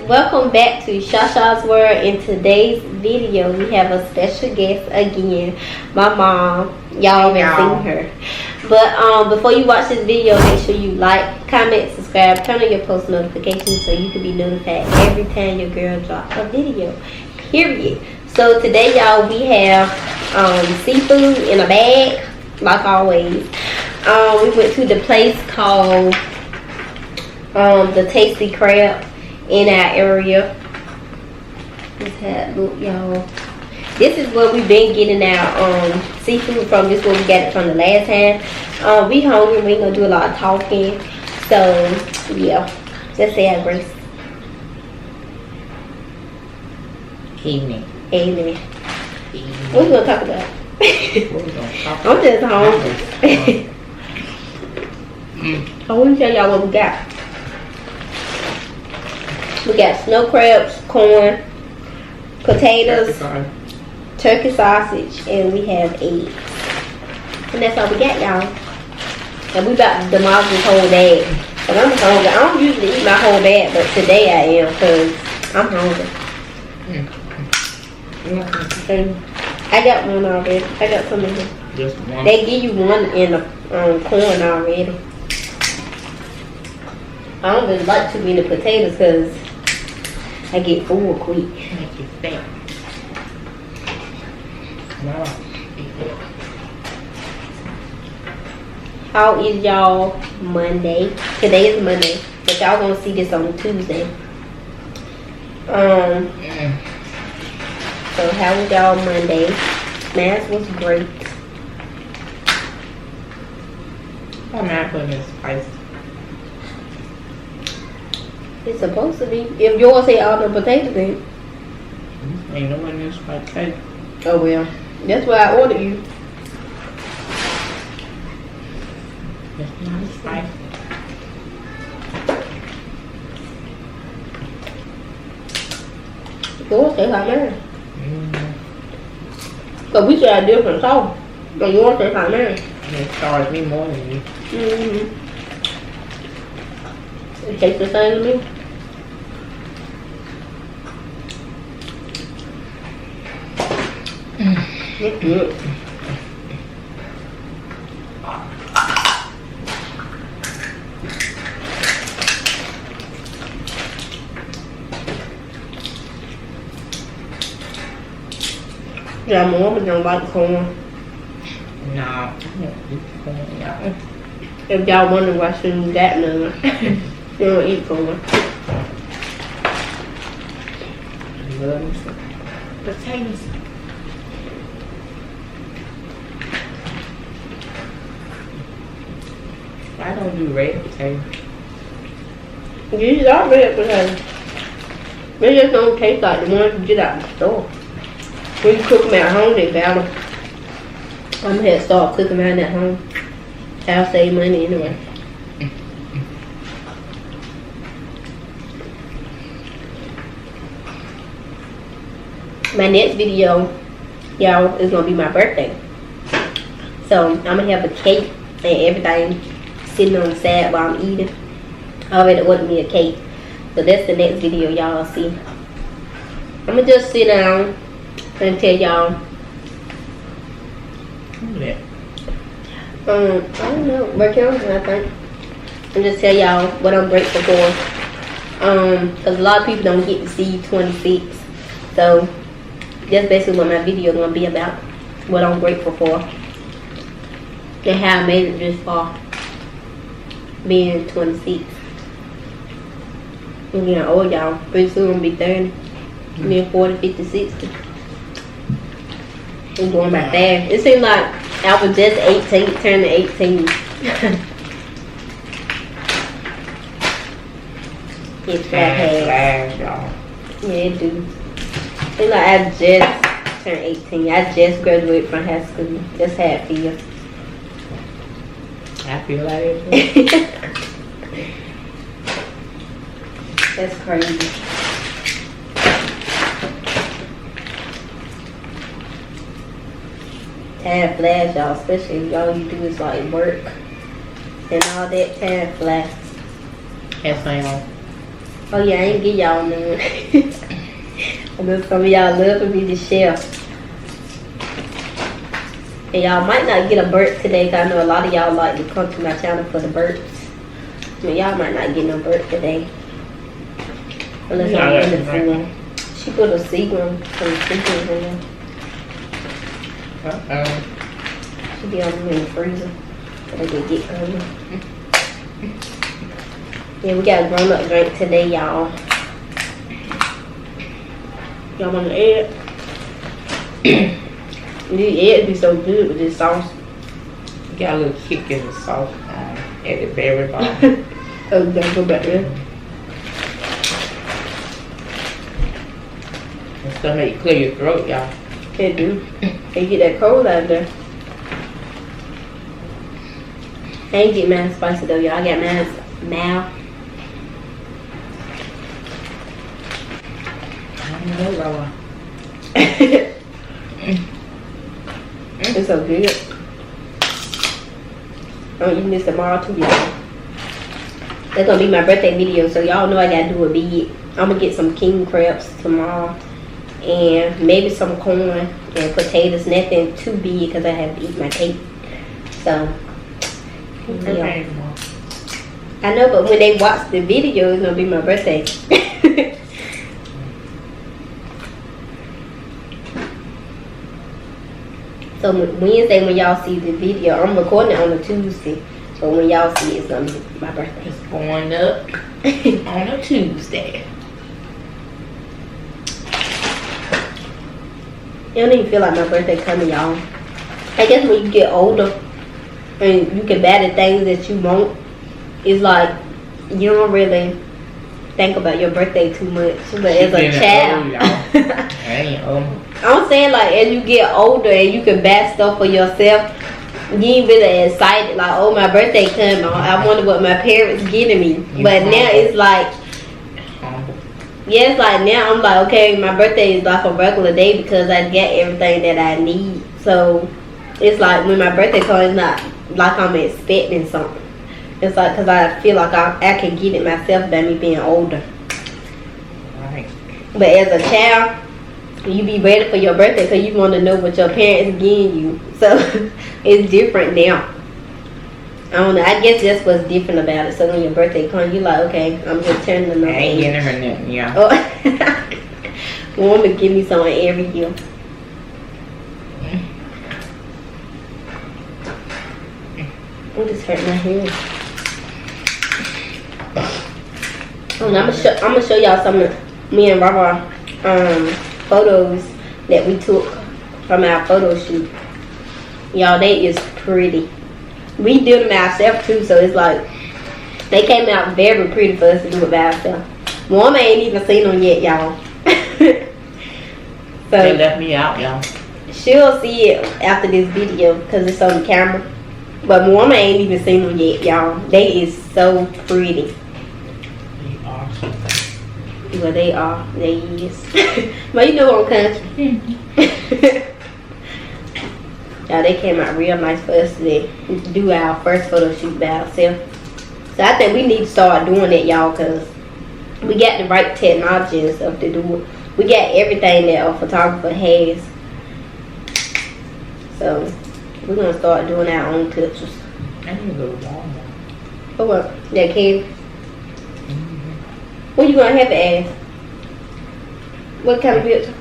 welcome back to Shasha's World. In today's video, we have a special guest again, my mom. Y'all haven't seen her. But before you watch this video, make sure you like, comment, subscribe, turn on your post notifications so you can be notified every time your girl drops a video. Period. So today, y'all, we have seafood in a bag, like always. We went to the place called the Tasty Crab in our area. Just had look, y'all. This is where we've been getting our seafood from. This is where we got it from the last time. We hungry. We ain't gonna do a lot of talking. So yeah, just say our grace. Amen. Amen. What we gonna talk about? I'm just hungry. I want to tell y'all what we got. We got snow crabs, corn, potatoes, turkey sausage, and we have eggs. And that's all we got, y'all. And we about to demolish this whole bag. But I'm hungry. I don't usually eat my whole bag, but today I am because I'm hungry. I got one already. I got some in here. Just one. They give you one in the corn already. I don't really like too many potatoes because I get full quick. Make you fat. No. How is y'all Monday? Today is Monday, but y'all gonna see this on Tuesday. So how was y'all Monday? Mass was great. I'm not putting this spice. It's supposed to be. If yours say all the potatoes in. Ain't no one else like that. Oh well, that's why I ordered you. That's not spice. Yours tastes like mine. But we should have different sauce. But yours tastes like mine. It charged me more than you. It tastes the same to me. It's good. Yeah, my mama don't like corn. No, I don't eat corn, y'all. If y'all wonder why she ain't got none, she don't eat corn. I love me some potatoes. I don't do red potatoes. These are red potatoes. They just don't taste like the ones you get out of the store. When you cook them at home, they better. I'm gonna have to start cooking mine at home. I'll save money anyway. My next video, y'all, is gonna be my birthday. So I'm gonna have a cake and everything sitting on the side while I'm eating. I already ordered me a cake. So that's the next video y'all see. I'm gonna just sit down and tell y'all. Yeah. I don't know, Mercury, I think. And just tell y'all what I'm grateful for. Cause a lot of people don't get to see 26. So that's basically what my video is gonna be about. What I'm grateful for. And how I made it this far. Being 26. I'm getting old, y'all. Pretty soon I'm gonna be 30. Then 40, 50, 60. I'm going by fast. It seemed like I was just 18, turning 18. It's fast, y'all. Yeah, it do. It's like I just turned 18. I just graduated from high school. That's how it feels. I feel like it. That's crazy. Time flies, y'all, especially if all you do is like work and all that. Time flies. Yes, ma'am. Oh yeah, I ain't give y'all none. I know some of y'all love for me to share. And y'all might not get a burp today, cause I know a lot of y'all like to come to my channel for the burps. But y'all might not get no burp today. Unless I'm in the food. She put a serum from chickens in there. She be on them in the freezer. So they can get cold. Yeah, we got a grown up drink today, y'all. Y'all want an egg? These eggs be so good with this sauce. Got a little kick in the sauce at the very bottom. Oh, don't go back there. It's gonna make you clear your throat, y'all. It do. They get that cold out there. I ain't get mine spicy though, y'all. I got mine mild. I don't know, Lola. It's so good. I'm eating this tomorrow too, y'all. That's gonna be my birthday video, so y'all know I gotta do a big. I'm gonna get some king crabs tomorrow. And maybe some corn and potatoes. Nothing too big because I have to eat my cake. So, yeah. I know, but when they watch the video, it's gonna be my birthday. So Wednesday when y'all see the video, I'm recording it on a Tuesday. So when y'all see it, it's gonna be my birthday. It's going up on a Tuesday. It don't even feel like my birthday coming, y'all. I guess when you get older and you can buy the things that you want, it's like you don't really think about your birthday too much. But as a child, I'm saying like as you get older and you can buy stuff for yourself, you ain't really excited like, oh, my birthday coming. I wonder what my parents getting me. But now it's like, yeah, it's like now I'm like, okay, my birthday is like a regular day because I get everything that I need. So it's like when my birthday comes, it's not like I'm expecting something. It's like because I feel like I can get it myself by me being older. Right. But as a child, you be ready for your birthday because you want to know what your parents getting you. So it's different now. I don't know. I guess that's what's different about it. So when your birthday comes, you like, okay, I'm just turning the number. I ain't getting her nothing, yeah. Oh. Woman give me something every year. I'm just hurting my head. Oh, and I'm gonna show y'all some of me and Barbara photos that we took from our photo shoot. Y'all, they is pretty. We did them ourselves too, so it's like they came out very pretty for us to do it by ourselves. Mom ain't even seen them yet, y'all. So they left me out, y'all. She'll see it after this video because it's on the camera. But Mom ain't even seen them yet, y'all. They is so pretty. They are. Well, they are. They is. But you know I'm country. Y'all, they came out real nice for us to do our first photo shoot by ourselves. So I think we need to start doing that, y'all, because we got the right technology and stuff to do it. We got everything that a photographer has. So we're going to start doing our own pictures. I need to go to Walmart. For what? That cave? What you going to have to ask? What kind of picture?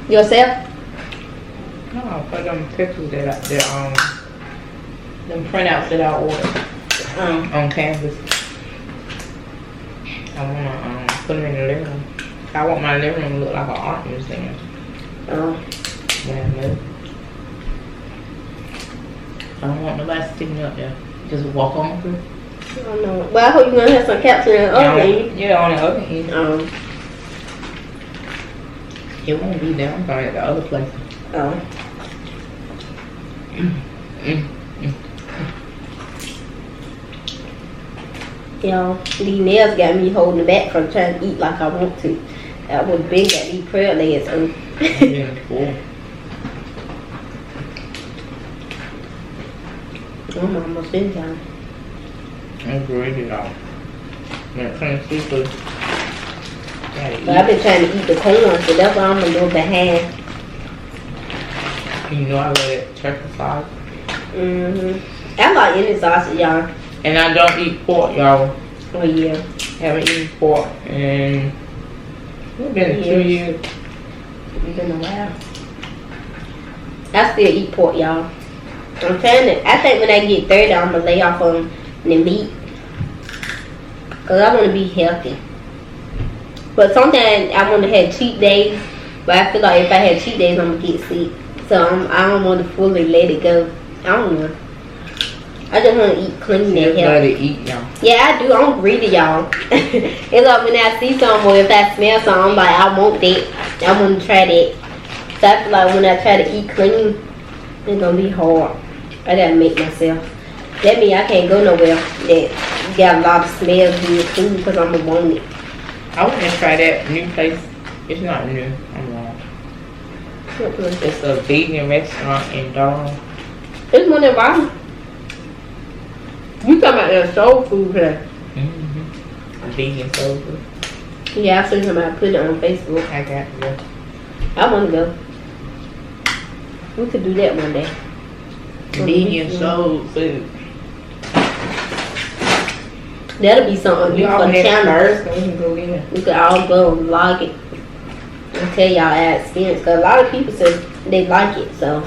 Yourself? No, for them pictures that them printouts that I ordered on canvas. I wanna put them in the living room. I want my living room to look like an art museum. Oh. Yeah, no. I don't want nobody sticking up there. Just walk on through. I don't know. Well, I hope you're going to have some capture in the other end. Yeah, on the other end. It won't be down by at the other place. Oh. Y'all, these nails got me holding back from trying to eat like I want to. I would have been got these prayer legs on. Yeah, cool. I'm almost in time. I'm great it off. Seafood. But I've been trying to eat the corn, so that's why I'm a little behind. You know I love that turkey sauce. I like any sausage, y'all. And I don't eat pork, y'all. Oh yeah. Haven't eaten pork in it's been 2 years. It's been a while. I still eat pork, y'all. I'm trying to. I think when I get 30, I'm gonna lay off on the meat, cause I want to be healthy. But sometimes I want to have cheat days. But I feel like if I have cheat days, I'm gonna get sick. So I don't want to fully let it go. I don't know. I just want to eat clean and healthy. Let it eat, y'all. Yeah, I do. I'm greedy, y'all. It's like when I see something or if I smell something, I'm like, I want that. I want to try that. So I feel like when I try to eat clean, it's gonna be hard. I gotta make myself. That means I can't go nowhere that got a lot of smells good food because I'm gonna want it. I want to try that new place. It's not new. I'm wrong. It's a vegan restaurant in Durham. It's one in Boston. You talking about that soul food place? Vegan soul food. Yeah, I seen somebody put it on Facebook. I got you. I want to go. We could do that one day. Vegan soul food. That'll be something new for the channel. We can go in. We could all go and vlog it and tell y'all our experience. Cause a lot of people say they like it, so.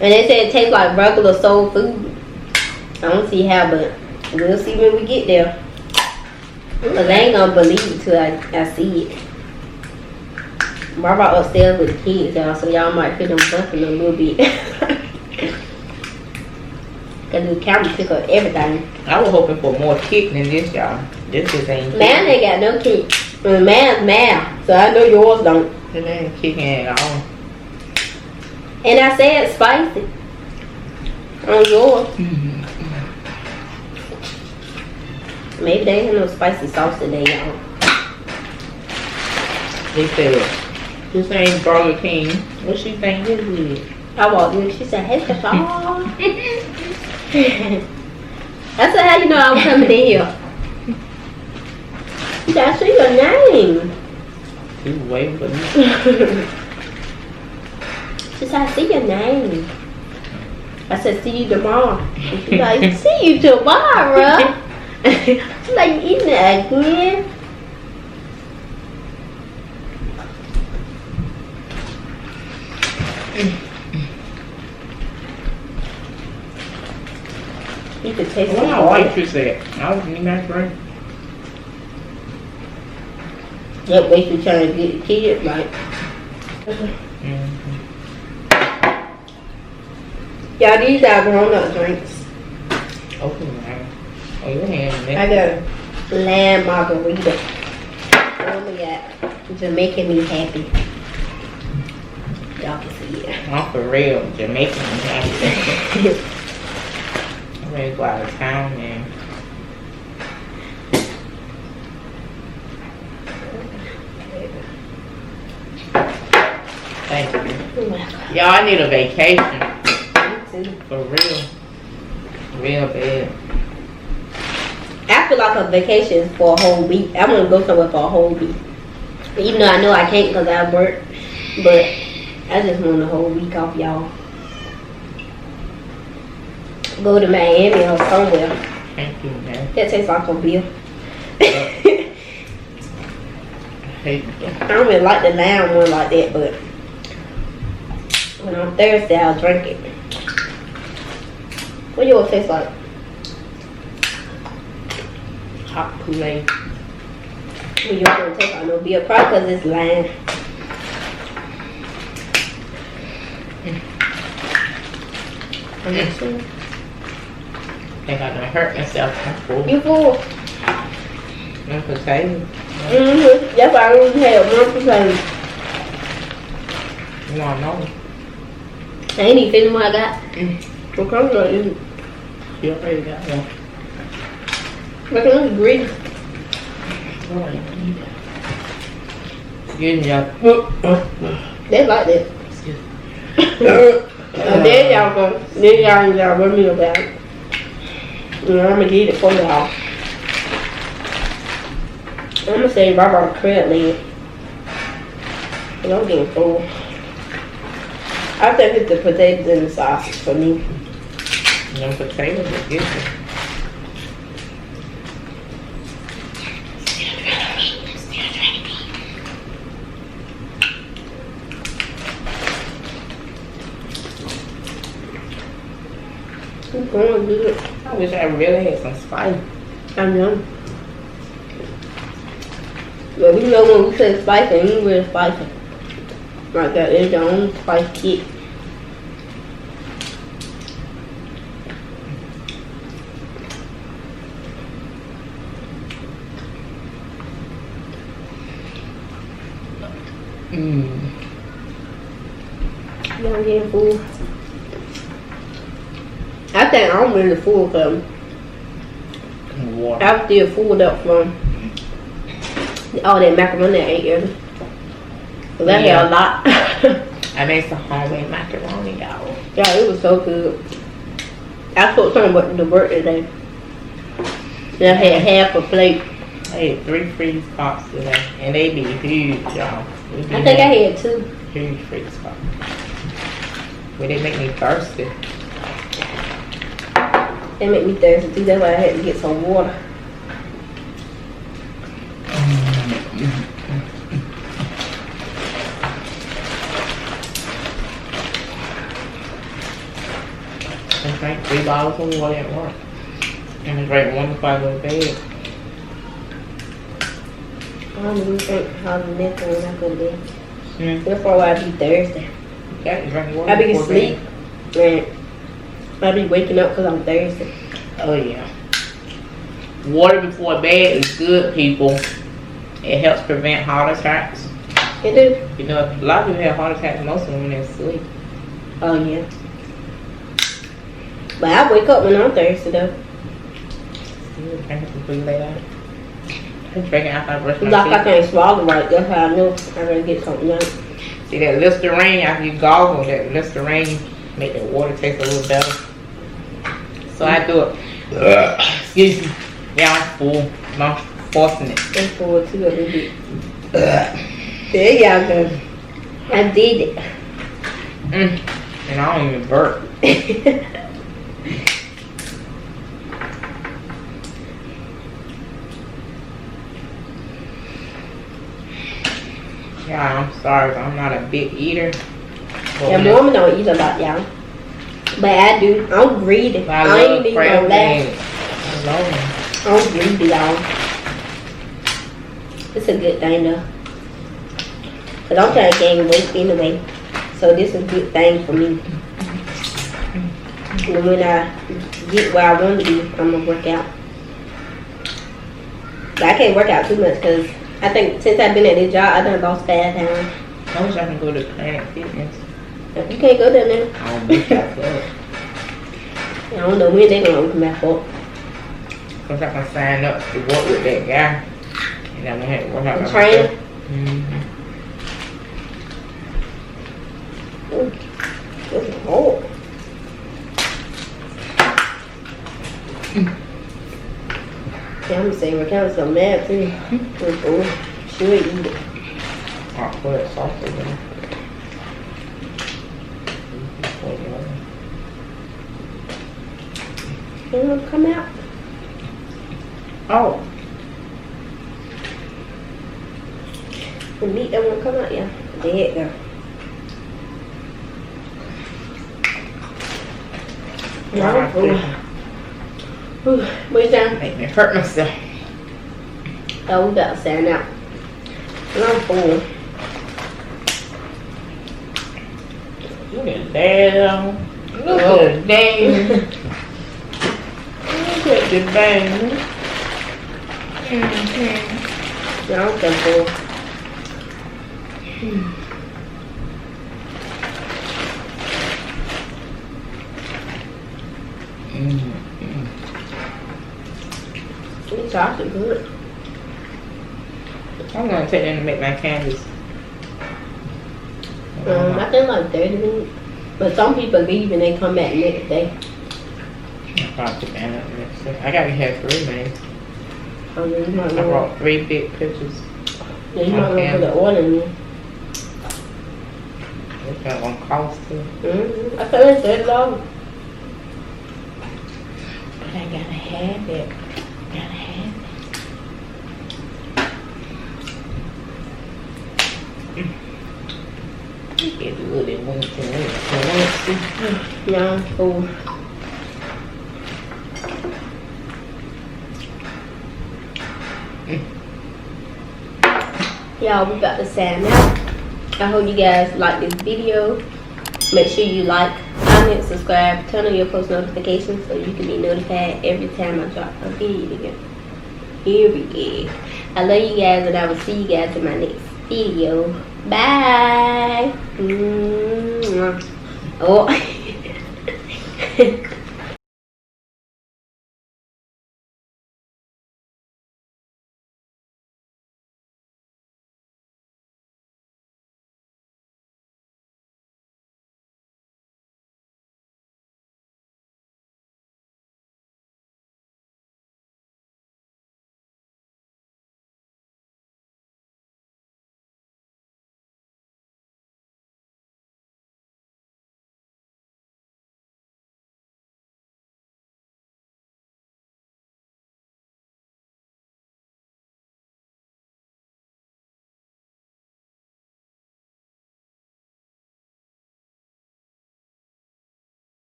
And they say it tastes like regular soul food. I don't see how, but we'll see when we get there. Cause I ain't gonna believe it till I see it. Barbara upstairs with the kids, y'all, so y'all might hear them bumping a little bit. Cause the camera pick up everything. I was hoping for more kick than this, y'all. This just ain't. Man ain't got no kick. Man's mad, so I know yours don't. It ain't kicking at all. And I said spicy on yours. Maybe they ain't no spicy sauce today, y'all. They said, this ain't Burger King. What she think this is? I walked in, she said, hey, Kashaw. I said, how you know I was coming in here? She said, I see your name. She was waiting for me. She said, I see your name. I said, see you tomorrow. She's like, see you tomorrow. She's like, you eating that again? You could taste what the my waitress at? I was in that drink. That waitress trying to get the kids, like. Y'all, these are grown-up drinks. Okay, man. Oh, your hand in I got a lamb margarita. Oh my God. Just making me happy. Y'all can see it. I'm for real. Jamaican happy. I'm ready to go out of town, man. Thank you. Y'all, I need a vacation. For real. Real bad. I feel like a vacation is for a whole week. I want to go somewhere for a whole week. Even though I know I can't because I work. But I just want a whole week off, y'all. Go to Miami or somewhere. Thank you, man. That tastes like a beer. I hate I don't really like the lime one like that, but when I'm thirsty, I'll drink it. What yours taste like? hot Kool-Aid. Well, you don't taste like no beer, probably because it's lime. I think I done hurt myself. I'm full. You full? I'm potato. That's why I don't have one potato. You wanna know? I ain't even finished what I got. So come on, eat. You already got one. Look at this greedy. Getting y'all. They like that. Excuse me. Then y'all go. Then y'all with me about it. I'm gonna get it for y'all. gonna say right on the crab leg. I'm getting full. I think it's the potatoes and the sausage for me. Them potatoes are good. It's going good. I wish I really had some spice. I know. But we know when we say spicy, we really spicy. Like that is your own spice kick. I'm getting full. I think I'm really full because I'm still full up from all that macaroni I ate earlier. Cause I had a lot. I made some homemade macaroni, y'all. Yeah, it was so good. I cooked some with the work today. And I had half a plate. I had 3 freeze pops today, and they be huge, y'all. I think I had 2. Huge freeze pops. But they make me thirsty. They make me thirsty too. That's why I had to get some water. I drank 3 bottles of water at work. And I drank 1 before I go to bed. I don't even think how the next one when I go to bed. That's why I be thirsty. Yeah, you drink water. I be asleep. And I be waking up because I'm thirsty. Oh yeah. Water before bed is good, people. It helps prevent heart attacks. It do? You know, a lot of people have heart attacks, most of them when they're asleep. Oh yeah. But I wake up when I'm thirsty though. You drink it before you lay down. I drink it after I brush my Like teeth. I can't swallow right. That's how I know I gotta get something done. See that Listerine, after you gargle, that Listerine make the water taste a little better. So I do it. Excuse me. Yeah, I'm full. I'm forcing it. I'm full too a little bit. There y'all go. I did it. And I don't even burp. Yeah, I'm sorry, but I'm not a big eater. Yeah, mama don't eat a lot, y'all. But I do. I'm greedy. I ain't even gonna laugh. I'm greedy, y'all. It's a good thing though. Cause I'm trying to gain weight anyway. So this is a good thing for me. And when I get where I want to be, I'm gonna work out. But I can't work out too much because I think since I've been at this job, I done lost 5 pounds. I wish I could go to Planet Fitness. You can't go there now. I don't think I could. I don't know when they're gonna open back up. Because I can sign up to work with that guy. And I'm gonna have to work out. The trainer? This is hard. Yeah, I'm gonna say we're kind of so mad too. She would eat it. I'll put it soft again. It won't come out. Oh. The meat that won't come out, yeah. There it go. What you saying? Make me hurt myself. Oh, we got to stand out. I'm full. Look at that. Look at that. Look at the bang. Yeah, I'm so full. These chocolate good. I'm gonna take them to make my candies. I think like 30 minutes. But some people leave and they come back next day. I gotta have 3 minutes. Oh, yeah, you might I know. brought 3 big pictures. Yeah, you might Okay. know put the oil in there. It's not gonna cost too. I feel like $30. But I gotta have it. Gotta have it. Get a little bit more Yeah, cool. Y'all, we got to sign out. I hope you guys like this video. Make sure you like, comment, subscribe, turn on your post notifications so you can be notified every time I drop a video. Here we go. I love you guys, and I will see you guys in my next video. Bye. Oh.